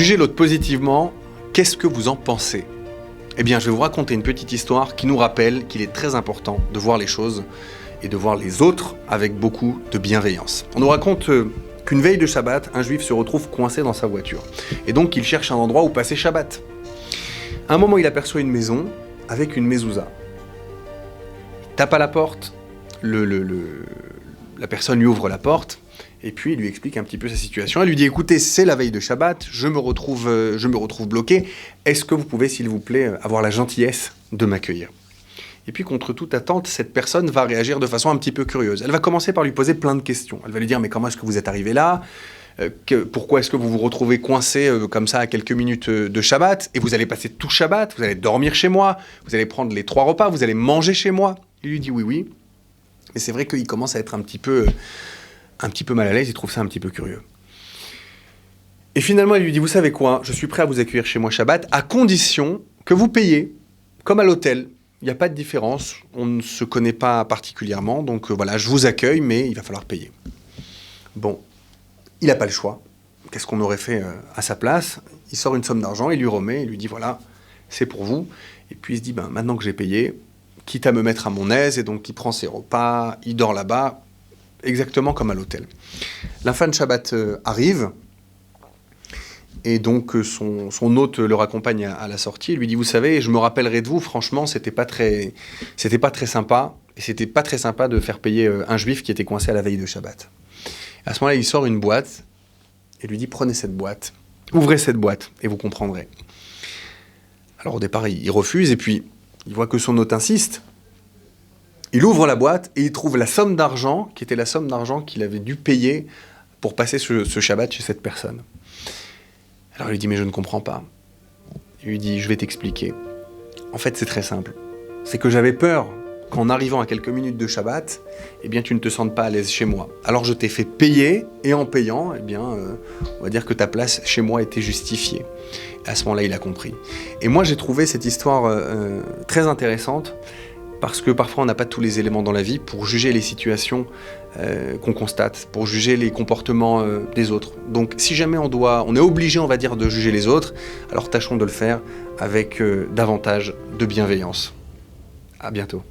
Jugez l'autre positivement, qu'est-ce que vous en pensez? Eh bien, je vais vous raconter une petite histoire qui nous rappelle qu'il est très important de voir les choses et de voir les autres avec beaucoup de bienveillance. On nous raconte qu'une veille de Shabbat, un juif se retrouve coincé dans sa voiture. Et donc, il cherche un endroit où passer Shabbat. À un moment, il aperçoit une maison avec une mezouza. Il tape à la porte, la personne lui ouvre la porte, et puis il lui explique un petit peu sa situation. Elle lui dit « Écoutez, c'est la veille de Shabbat, je me retrouve bloqué. Est-ce que vous pouvez, s'il vous plaît, avoir la gentillesse de m'accueillir ?» Et puis, contre toute attente, cette personne va réagir de façon un petit peu curieuse. Elle va commencer par lui poser plein de questions. Elle va lui dire « Mais comment est-ce que vous êtes arrivé là ? Pourquoi est-ce que vous vous retrouvez coincé comme ça à quelques minutes de Shabbat ? Et vous allez passer tout Shabbat, vous allez dormir chez moi, vous allez prendre les 3 repas, vous allez manger chez moi ?» Il lui dit « Oui, oui. » Mais c'est vrai qu'il commence à être un petit peu mal à l'aise, il trouve ça un petit peu curieux. Et finalement, elle lui dit « Vous savez quoi ? Je suis prêt à vous accueillir chez moi Shabbat, à condition que vous payiez, comme à l'hôtel. Il n'y a pas de différence, on ne se connaît pas particulièrement, donc voilà, je vous accueille, mais il va falloir payer. » Bon, il n'a pas le choix. Qu'est-ce qu'on aurait fait à sa place ? Il sort une somme d'argent, il lui remet, il lui dit « Voilà, c'est pour vous. » Et puis il se dit « Maintenant que j'ai payé, quitte à me mettre à mon aise, et donc il prend ses repas, il dort là-bas, exactement comme à l'hôtel. La fin de Shabbat arrive, et donc son hôte le raccompagne à la sortie, il lui dit « Vous savez, je me rappellerai de vous, franchement, c'était pas très sympa, et c'était pas très sympa de faire payer un juif qui était coincé à la veille de Shabbat. » À ce moment-là, il sort une boîte, et lui dit « Prenez cette boîte, ouvrez cette boîte, et vous comprendrez. » Alors au départ, il refuse, et puis il voit que son hôte insiste. Il ouvre la boîte et il trouve la somme d'argent, qui était la somme d'argent qu'il avait dû payer pour passer ce Shabbat chez cette personne. Alors il lui dit « Mais je ne comprends pas. » Il lui dit « Je vais t'expliquer. En fait, c'est très simple. C'est que j'avais peur qu'en arrivant à quelques minutes de Shabbat, eh bien, tu ne te sentes pas à l'aise chez moi. Alors je t'ai fait payer, et en payant, eh bien, on va dire que ta place chez moi était justifiée. » À ce moment-là, il a compris. Et moi, j'ai trouvé cette histoire très intéressante, parce que parfois, on n'a pas tous les éléments dans la vie pour juger les situations qu'on constate, pour juger les comportements des autres. Donc, si jamais on est obligé, on va dire, de juger les autres, alors tâchons de le faire avec davantage de bienveillance. À bientôt.